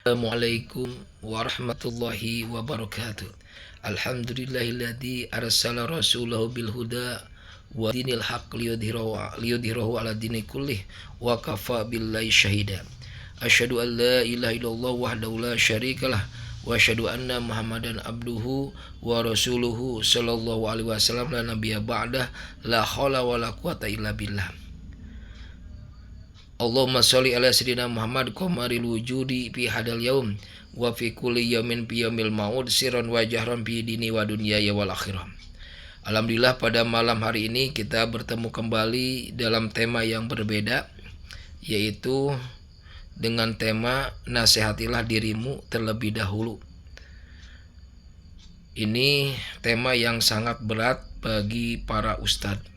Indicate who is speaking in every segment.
Speaker 1: Assalamualaikum warahmatullahi wabarakatuh. Alhamdulillahilladzi arsala rasulahu bil huda wa dinil haq liyudhhirahu ala dini kullih wa kafa billahi syahida. Asyhadu an la ilaha illallah wahdahu la syarikalah wa asyhadu anna Muhammadan abduhu wa rasuluhu sallallahu alaihi wasallam la nabiyya ba'dah la haula wala quwata illa billah. Allahumma sholli ala sayyidina Muhammad qamaril wujudi fi hadal yaum wa fi kulli yaumin fi yaumil maud sirran wa jahran fi dini wa dunya ya wal akhirah. Alhamdulillah pada malam hari ini kita bertemu kembali dalam tema yang berbeda, yaitu dengan tema nasihatilah dirimu terlebih dahulu. Ini tema yang sangat berat bagi para ustadz.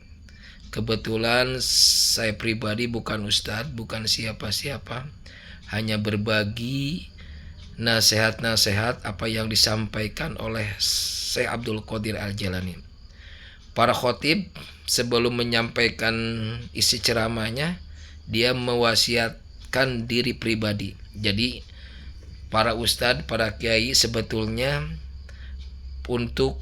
Speaker 1: Kebetulan saya pribadi bukan ustadz, bukan siapa-siapa, hanya berbagi nasihat-nasihat apa yang disampaikan oleh Syekh Abdul Qadir Al-Jailani. Para khotib sebelum menyampaikan isi ceramahnya, dia mewasiatkan diri pribadi. Jadi para ustadz, para kiai sebetulnya untuk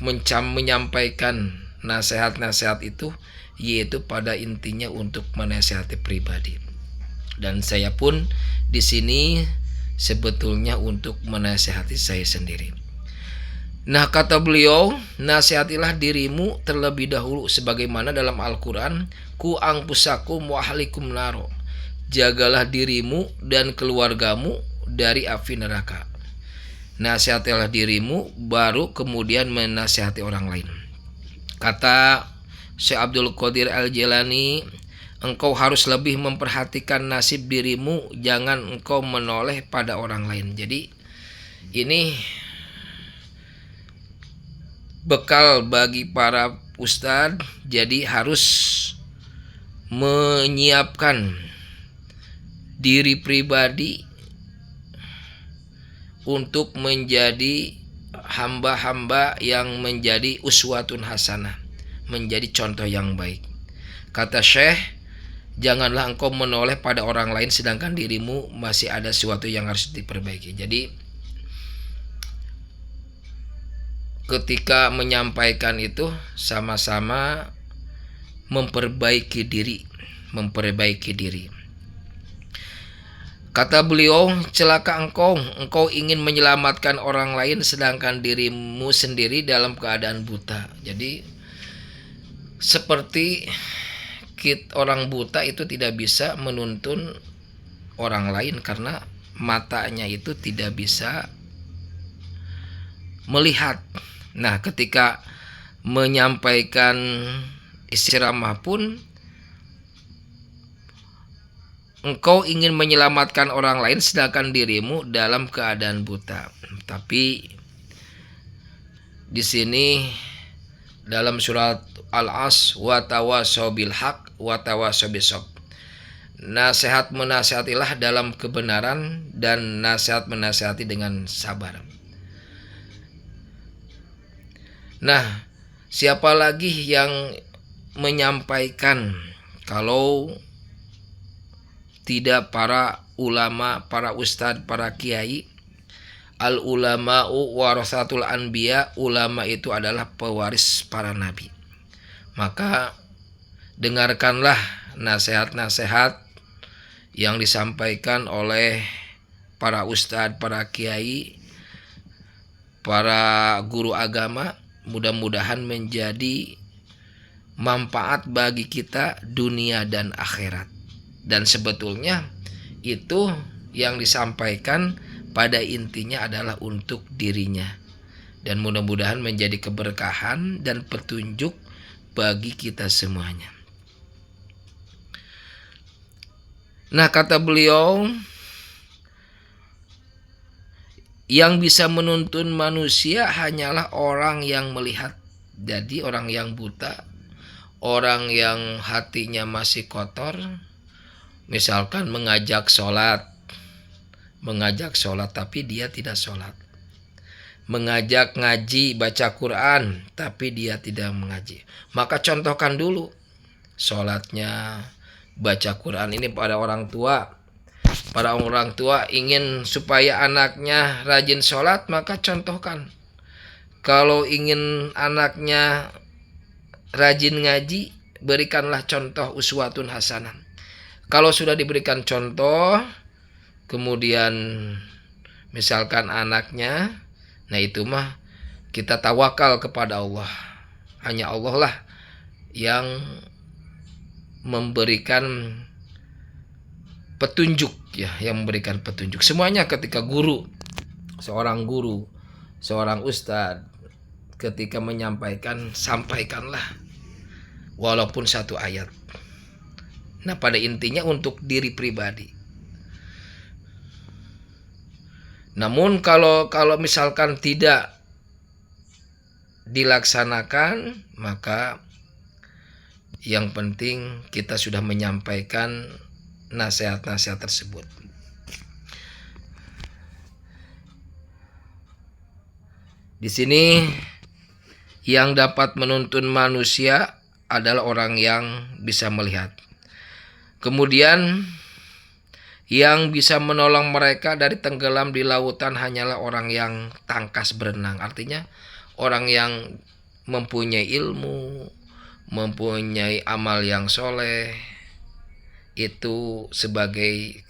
Speaker 1: menyampaikan nasihat-nasihat itu yaitu pada intinya untuk menasihati pribadi. Dan saya pun di sini sebetulnya untuk menasihati saya sendiri. Nah, kata beliau, nasihatilah dirimu terlebih dahulu sebagaimana dalam Al-Qur'an, ku anfusakum wa ahlikum naro. Jagalah dirimu dan keluargamu dari api neraka. Nasihatilah dirimu baru kemudian menasihati orang lain. Kata Syekh Abdul Qadir Al-Jailani, engkau harus lebih memperhatikan nasib dirimu, jangan engkau menoleh pada orang lain. Jadi ini bekal bagi para ustadz, jadi harus menyiapkan diri pribadi untuk menjadi hamba-hamba yang menjadi uswatun hasanah, menjadi contoh yang baik. Kata Syekh, janganlah engkau menoleh pada orang lain sedangkan dirimu masih ada sesuatu yang harus diperbaiki. Jadi ketika menyampaikan itu sama-sama memperbaiki diri. Kata beliau, celaka engkau ingin menyelamatkan orang lain sedangkan dirimu sendiri dalam keadaan buta. Jadi seperti orang buta itu tidak bisa menuntun orang lain karena matanya itu tidak bisa melihat. Nah, ketika menyampaikan ceramah pun engkau ingin menyelamatkan orang lain sedangkan dirimu dalam keadaan buta. Tapi di sini dalam surat Al-As, wa tawassaw bil haq wa tawassaw bis sabr. Nasihat menasihatilah dalam kebenaran dan nasihat menasihati dengan sabar. Nah, siapa lagi yang menyampaikan kalau tidak para ulama, para ustadz, para kiai? Al ulama'u warasatul anbiya, ulama itu adalah pewaris para nabi. Maka dengarkanlah nasihat-nasihat yang disampaikan oleh para ustadz, para kiai, para guru agama. Mudah-mudahan menjadi manfaat bagi kita dunia dan akhirat. Dan sebetulnya itu yang disampaikan pada intinya adalah untuk dirinya. Dan mudah-mudahan menjadi keberkahan dan petunjuk bagi kita semuanya. Nah, kata beliau, yang bisa menuntun manusia hanyalah orang yang melihat. Jadi orang yang buta, orang yang hatinya masih kotor, misalkan mengajak sholat tapi dia tidak sholat, mengajak ngaji baca Quran tapi dia tidak mengaji, maka contohkan dulu sholatnya, baca Quran ini pada orang tua. Para orang tua ingin supaya anaknya rajin sholat, maka contohkan. Kalau ingin anaknya rajin ngaji, berikanlah contoh uswatun hasanah. Kalau sudah diberikan contoh, kemudian misalkan anaknya, nah itu mah kita tawakal kepada Allah. Hanya Allah lah yang memberikan petunjuk, ya, yang memberikan petunjuk. Semuanya ketika seorang guru, seorang ustadz, ketika menyampaikan, sampaikanlah walaupun satu ayat. Nah, pada intinya untuk diri pribadi. Namun kalau misalkan tidak dilaksanakan, maka yang penting kita sudah menyampaikan nasihat-nasihat tersebut. Di sini yang dapat menuntun manusia adalah orang yang bisa melihat. Kemudian yang bisa menolong mereka dari tenggelam di lautan hanyalah orang yang tangkas berenang. Artinya orang yang mempunyai ilmu, mempunyai amal yang soleh, itu sebagai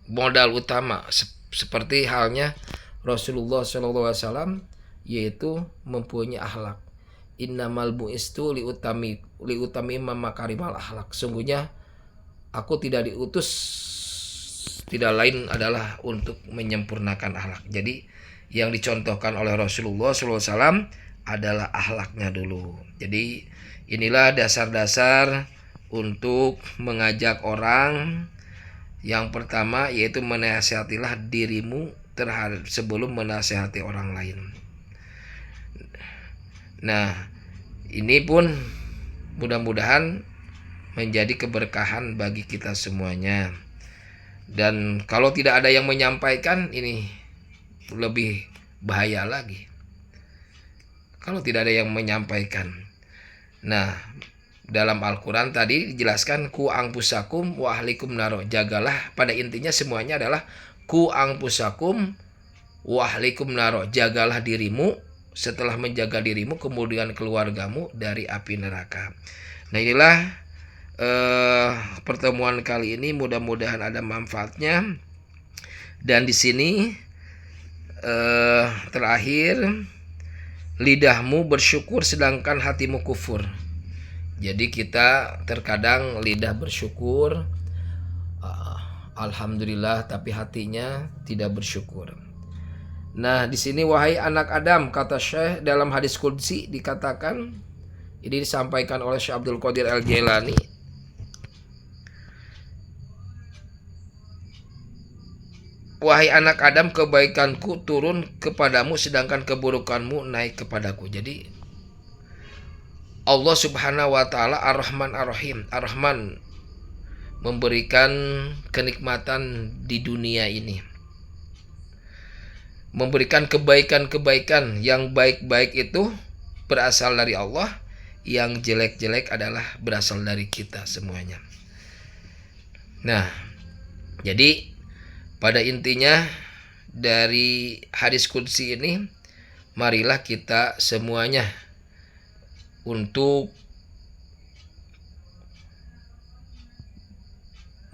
Speaker 1: modal utama, seperti halnya Rasulullah SAW, yaitu mempunyai akhlak. Innamal bu'istu liutami makarimal akhlak. Sungguhnya aku tidak diutus tidak lain adalah untuk menyempurnakan akhlak. Jadi yang dicontohkan oleh Rasulullah SAW adalah akhlaknya dulu. Jadi inilah dasar-dasar untuk mengajak orang. Yang pertama yaitu menasihatilah dirimu terhadap sebelum menasihati orang lain. Nah, ini pun mudah-mudahan menjadi keberkahan bagi kita semuanya. Dan kalau tidak ada yang menyampaikan, ini lebih bahaya lagi. Kalau tidak ada yang menyampaikan. Nah, dalam Al-Quran tadi dijelaskan ku angpusakum wa ahlikum naro. Jagalah, pada intinya semuanya adalah ku angpusakum wa ahlikum naro. Jagalah dirimu, setelah menjaga dirimu kemudian keluargamu dari api neraka. Nah, inilah pertemuan kali ini, mudah-mudahan ada manfaatnya. Dan di sini terakhir, lidahmu bersyukur sedangkan hatimu kufur. Jadi kita terkadang lidah bersyukur, alhamdulillah, tapi hatinya tidak bersyukur. Nah, di sini wahai anak Adam, kata Syekh dalam hadis qudsi dikatakan, ini disampaikan oleh Syekh Abdul Qadir Al-Jailani. Wahai anak Adam, kebaikanku turun kepadamu sedangkan keburukanmu naik kepadaku. Jadi Allah Subhanahu wa taala Ar-Rahman Ar-Rahim. Ar-Rahman memberikan kenikmatan di dunia ini. Memberikan kebaikan-kebaikan, yang baik-baik itu berasal dari Allah, yang jelek-jelek adalah berasal dari kita semuanya. Nah, jadi pada intinya dari hadis qudsi ini, marilah kita semuanya untuk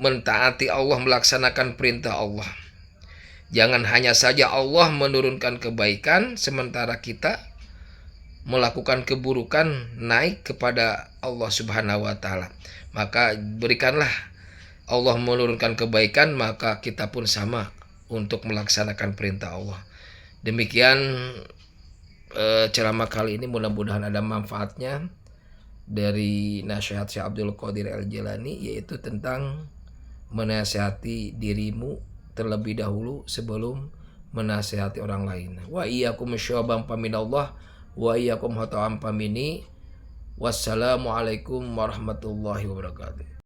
Speaker 1: mentaati Allah, melaksanakan perintah Allah. Jangan hanya saja Allah menurunkan kebaikan sementara kita melakukan keburukan naik kepada Allah Subhanahu wa taala. Maka berikanlah Allah menurunkan kebaikan, maka kita pun sama untuk melaksanakan perintah Allah. Demikian ceramah kali ini, mudah-mudahan ada manfaatnya dari nasihat Syekh Abdul Qadir Al-Jailani, yaitu tentang menasihati dirimu terlebih dahulu sebelum menasihati orang lain. Wa iyyakum syu'ban paminallah wa iyyakum hata'am pamini. Wassalamualaikum warahmatullahi wabarakatuh.